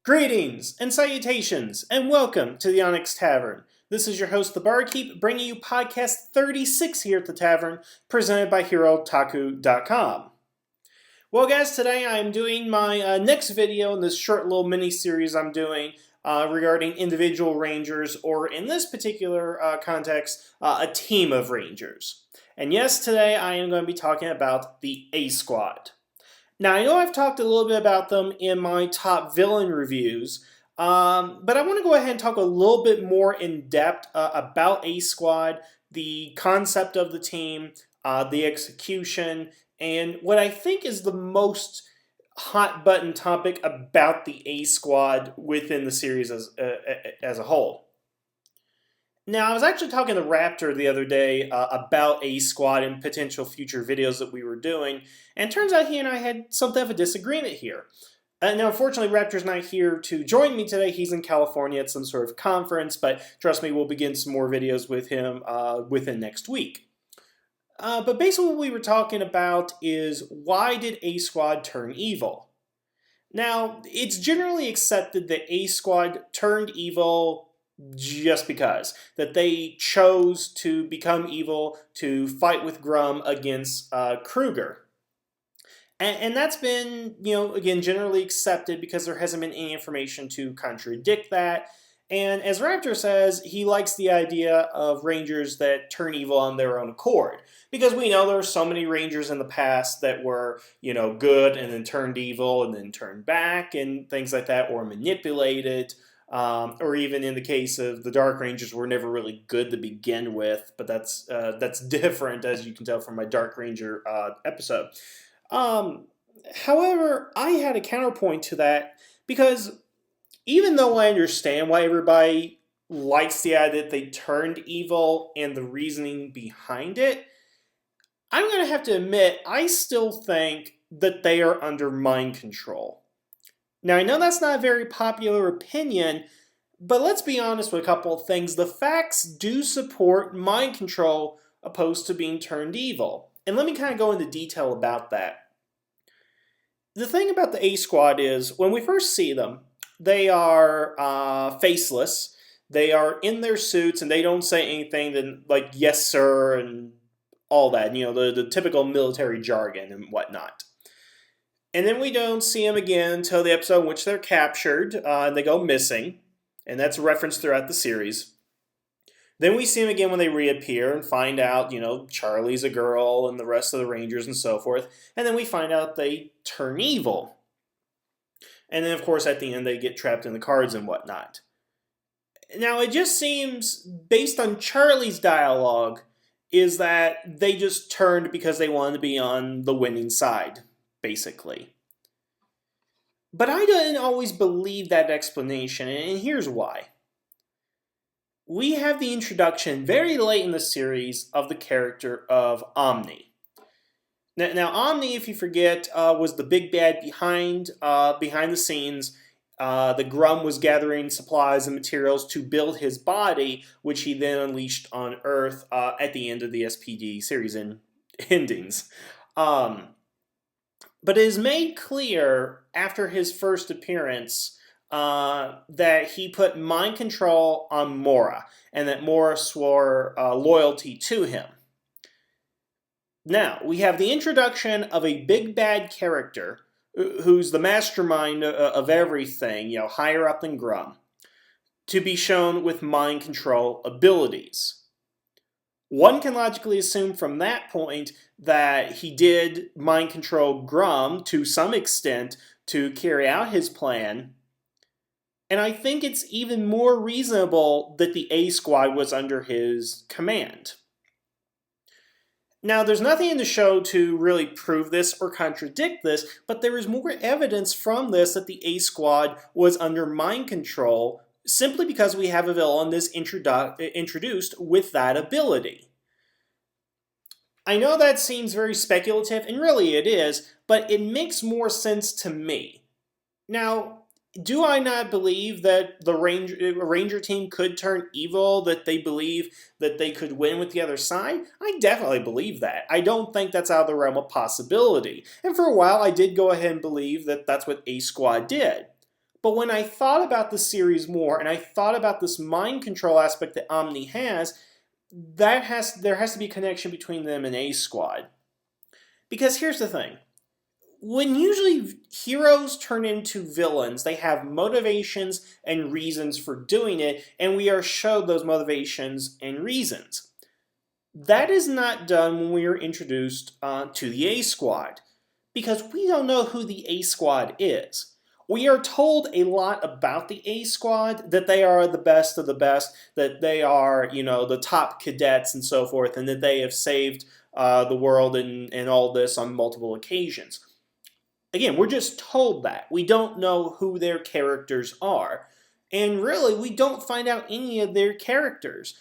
Greetings and salutations, and welcome to the Onyx Tavern. This is your host, the Barkeep, bringing you podcast 36 here at the Tavern, presented by HeroTaku.com. Well, guys, today I am doing my next video in this short little mini-series I'm doing regarding individual rangers, or in this particular context, a team of rangers. And yes, today I am going to be talking about the A Squad. Now, I know I've talked a little bit about them in my top villain reviews, but I want to go ahead and talk a little bit more in depth about A Squad, the concept of the team, the execution, and what I think is the most hot button topic about the A Squad within the series as a whole. Now, I was actually talking to Raptor the other day about A Squad and potential future videos that we were doing, and it turns out he and I had something of a disagreement here. Now, unfortunately, Raptor's not here to join me today. He's in California at some sort of conference, but trust me, we'll begin some more videos with him within next week. But basically what we were talking about is, why did A Squad turn evil? Now, it's generally accepted that A Squad turned evil just because. That they chose to become evil to fight with Grum against Kruger. And that's been, again, generally accepted because there hasn't been any information to contradict that. And as Raptor says, he likes the idea of rangers that turn evil on their own accord. Because we know there are so many rangers in the past that were, good and then turned evil and then turned back and things like that, or manipulated. Or even in the case of the Dark Rangers, were never really good to begin with, but that's different, as you can tell from my Dark Ranger episode. However, I had a counterpoint to that, because even though I understand why everybody likes the idea that they turned evil and the reasoning behind it, I'm going to have to admit, I still think that they are under mind control. Now, I know that's not a very popular opinion, but let's be honest with a couple of things. The facts do support mind control opposed to being turned evil. And let me kind of go into detail about that. The thing about the A Squad is, when we first see them, they are faceless. They are in their suits, and they don't say anything than, like, yes, sir, and all that. The typical military jargon and whatnot. And then we don't see them again until the episode in which they're captured, and they go missing. And that's referenced throughout the series. Then we see them again when they reappear and find out, Charlie's a girl and the rest of the Rangers and so forth. And then we find out they turn evil. And then, of course, at the end, they get trapped in the cards and whatnot. Now, it just seems, based on Charlie's dialogue, is that they just turned because they wanted to be on the winning side, basically. But I didn't always believe that explanation, and here's why. We have the introduction very late in the series of the character of Omni. Now Omni, if you forget, was the big bad behind the scenes. The Grum was gathering supplies and materials to build his body, which he then unleashed on Earth at the end of the SPD series endings. But it is made clear after his first appearance that he put mind control on Mora, and that Mora swore loyalty to him. Now, we have the introduction of a big bad character who's the mastermind of everything, higher up than Grum, to be shown with mind control abilities. One can logically assume from that point that he did mind control Grum to some extent to carry out his plan. And I think it's even more reasonable that the A Squad was under his command. Now, there's nothing in the show to really prove this or contradict this, but there is more evidence from this that the A Squad was under mind control simply because we have a villain that's introduced with that ability. I know that seems very speculative, and really it is, but it makes more sense to me. Now, do I not believe that the Ranger team could turn evil, that they believe that they could win with the other side? I definitely believe that. I don't think that's out of the realm of possibility. And for a while, I did go ahead and believe that that's what A Squad did. But when I thought about the series more, and I thought about this mind control aspect that Omni has, there has to be a connection between them and A Squad. Because here's the thing. When usually heroes turn into villains, they have motivations and reasons for doing it, and we are showed those motivations and reasons. That is not done when we are introduced to the A Squad, because we don't know who the A Squad is. We are told a lot about the A Squad, that they are the best of the best, that they are, the top cadets and so forth, and that they have saved the world and all this on multiple occasions. Again, we're just told that. We don't know who their characters are. And really, we don't find out any of their characters.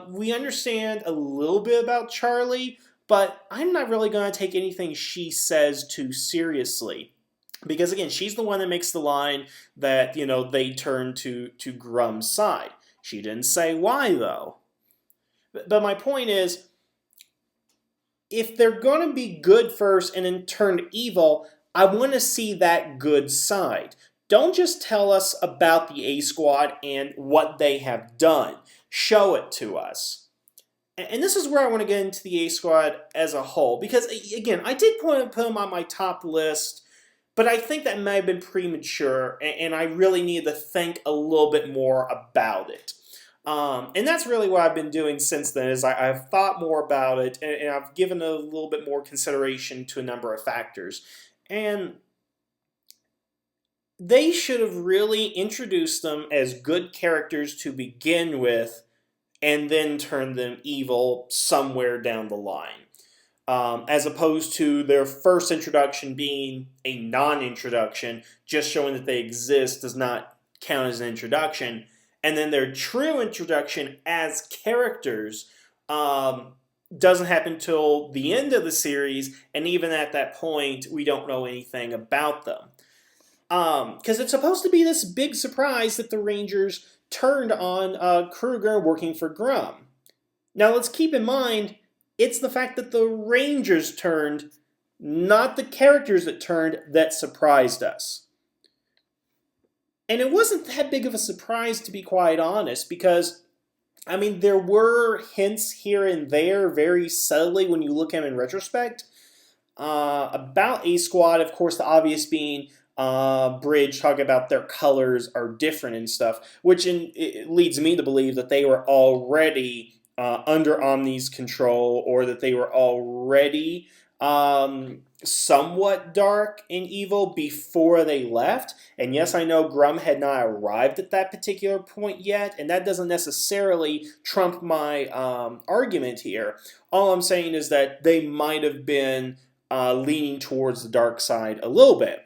We understand a little bit about Charlie, but I'm not really going to take anything she says too seriously. Because again, she's the one that makes the line that, they turn to Grum's side. She didn't say why, though. But my point is, if they're going to be good first and then turn evil, I want to see that good side. Don't just tell us about the A Squad and what they have done. Show it to us. And this is where I want to get into the A Squad as a whole. Because, again, I did put them on my top list, but I think that may have been premature, and I really needed to think a little bit more about it. And that's really what I've been doing since then, is I've thought more about it, and I've given a little bit more consideration to a number of factors. And they should have really introduced them as good characters to begin with, and then turned them evil somewhere down the line. As opposed to their first introduction being a non-introduction, just showing that they exist does not count as an introduction. And then their true introduction as characters doesn't happen till the end of the series, and even at that point, we don't know anything about them. Because it's supposed to be this big surprise that the Rangers turned on Kruger working for Grum. Now let's keep in mind, it's the fact that the Rangers turned, not the characters that turned, that surprised us. And it wasn't that big of a surprise, to be quite honest, because, there were hints here and there very subtly when you look at them in retrospect. About A Squad, of course, the obvious being Bridge talking about their colors are different and stuff, which it leads me to believe that they were already under Omni's control, or that they were already somewhat dark and evil before they left. And yes, I know Grum had not arrived at that particular point yet, and that doesn't necessarily trump my argument here. All I'm saying is that they might have been leaning towards the dark side a little bit.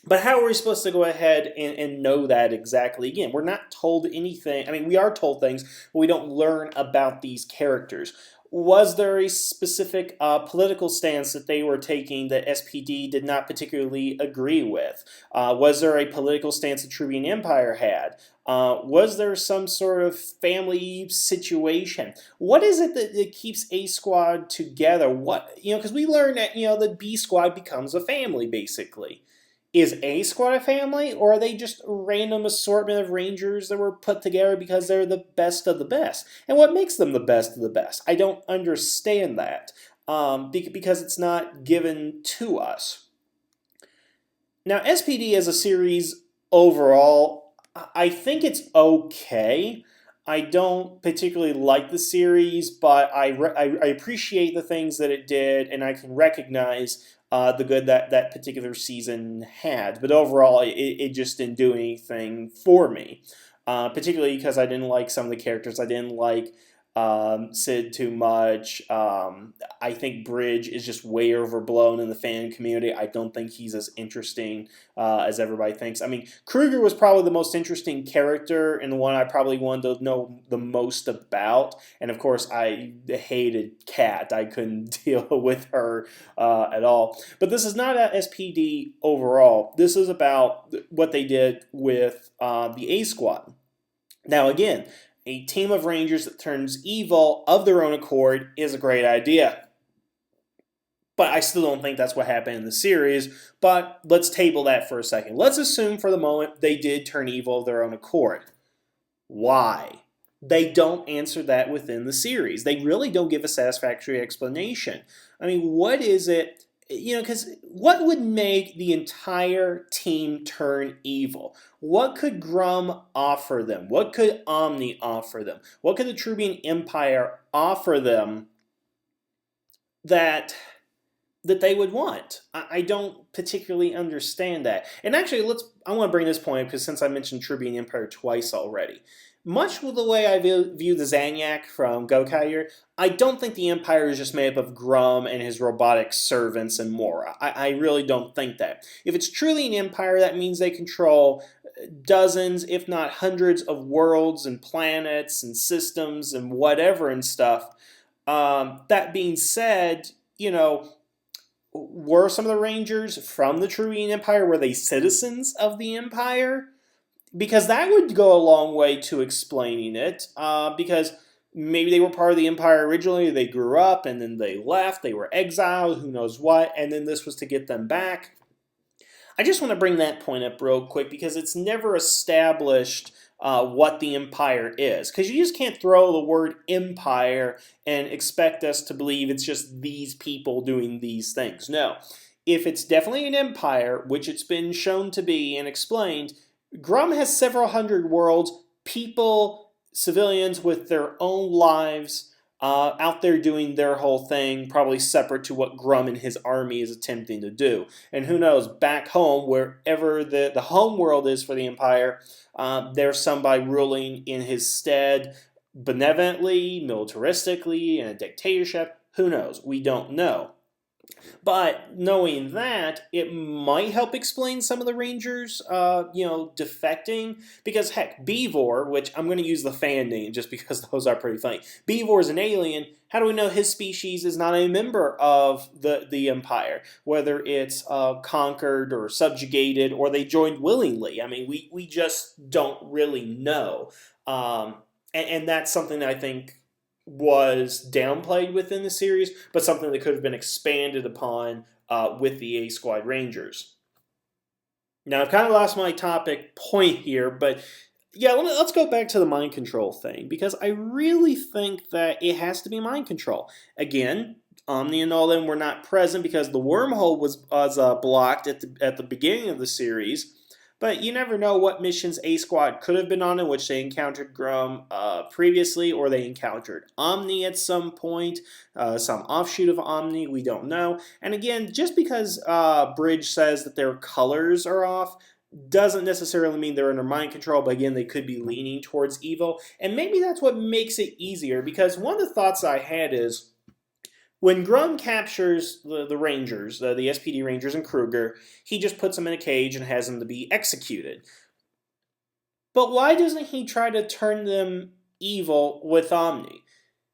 But how are we supposed to go ahead and know that exactly? Again, we're not told anything. We are told things, but we don't learn about these characters. Was there a specific political stance that they were taking that SPD did not particularly agree with? Was there a political stance the Tribune Empire had? Was there some sort of family situation? What is it that keeps A Squad together? Because we learned that, the B Squad becomes a family, basically. Is A Squad a family, or are they just a random assortment of Rangers that were put together because they're the best of the best? And what makes them the best of the best? I don't understand that, because it's not given to us. Now, SPD as a series overall, I think it's okay. I don't particularly like the series, but I appreciate the things that it did, and I can recognize the good that particular season had. But overall, it just didn't do anything for me. Particularly because I didn't like some of the characters. I didn't like Sid too much. I think Bridge is just way overblown in the fan community. I don't think he's as interesting as everybody thinks. Kruger was probably the most interesting character and the one I probably wanted to know the most about. And of course, I hated Kat. I couldn't deal with her at all. But this is not a SPD overall. This is about what they did with the A Squad. Now again, a team of Rangers that turns evil of their own accord is a great idea. But I still don't think that's what happened in the series. But let's table that for a second. Let's assume for the moment they did turn evil of their own accord. Why? They don't answer that within the series. They really don't give a satisfactory explanation. I mean, what is it? Because what would make the entire team turn evil? What could Grum offer them? What could Omni offer them? What could the Trubian Empire offer them that they would want? I don't particularly understand that. And actually, I want to bring this point up because since I mentioned Trubian Empire twice already. Much the way I view the Zanyak from Gokai here, I don't think the Empire is just made up of Grum and his robotic servants and Mora. I really don't think that. If it's truly an Empire, that means they control dozens, if not hundreds, of worlds and planets and systems and whatever and stuff. That being said, were some of the Rangers from the Trubian Empire, were they citizens of the Empire? Because that would go a long way to explaining it. Because maybe they were part of the Empire originally, they grew up, and then they left, they were exiled, who knows what, and then this was to get them back. I just want to bring that point up real quick because it's never established what the Empire is. Because you just can't throw the word Empire and expect us to believe it's just these people doing these things. No. If it's definitely an empire, which it's been shown to be and explained, Grum has several hundred worlds, people, civilians with their own lives, out there doing their whole thing, probably separate to what Grum and his army is attempting to do. And who knows, back home, wherever the home world is for the Empire, there's somebody ruling in his stead, benevolently, militaristically, in a dictatorship. Who knows? We don't know. But knowing that, it might help explain some of the Rangers, defecting. Because heck, Beevor, which I'm going to use the fan name just because those are pretty funny. Beevor is an alien. How do we know his species is not a member of the Empire? Whether it's conquered or subjugated or they joined willingly. I mean, we just don't really know. And that's something that I think was downplayed within the series, but something that could have been expanded upon with the A Squad Rangers. Now, I've kind of lost my topic point here, but yeah, let's go back to the mind control thing, because I really think that it has to be mind control. Again, Omni and all them were not present because the wormhole was blocked at the beginning of the series. But you never know what missions A Squad could have been on in which they encountered Grum previously, or they encountered Omni at some point, some offshoot of Omni, we don't know. And again, just because Bridge says that their colors are off, doesn't necessarily mean they're under mind control, but again, they could be leaning towards evil. And maybe that's what makes it easier, because one of the thoughts I had is, when Grum captures the Rangers, the SPD Rangers and Kruger, he just puts them in a cage and has them to be executed. But why doesn't he try to turn them evil with Omni?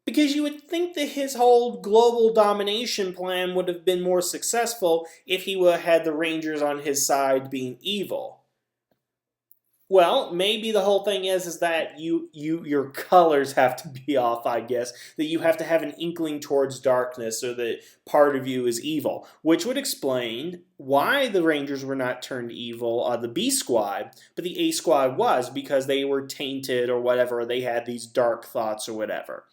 Because you would think that his whole global domination plan would have been more successful if he would have had the Rangers on his side being evil. Well, maybe the whole thing is that your colors have to be off, I guess. That you have to have an inkling towards darkness, or that part of you is evil. Which would explain why the Rangers were not turned evil, the B Squad, but the A Squad was, because they were tainted or whatever, or they had these dark thoughts or whatever.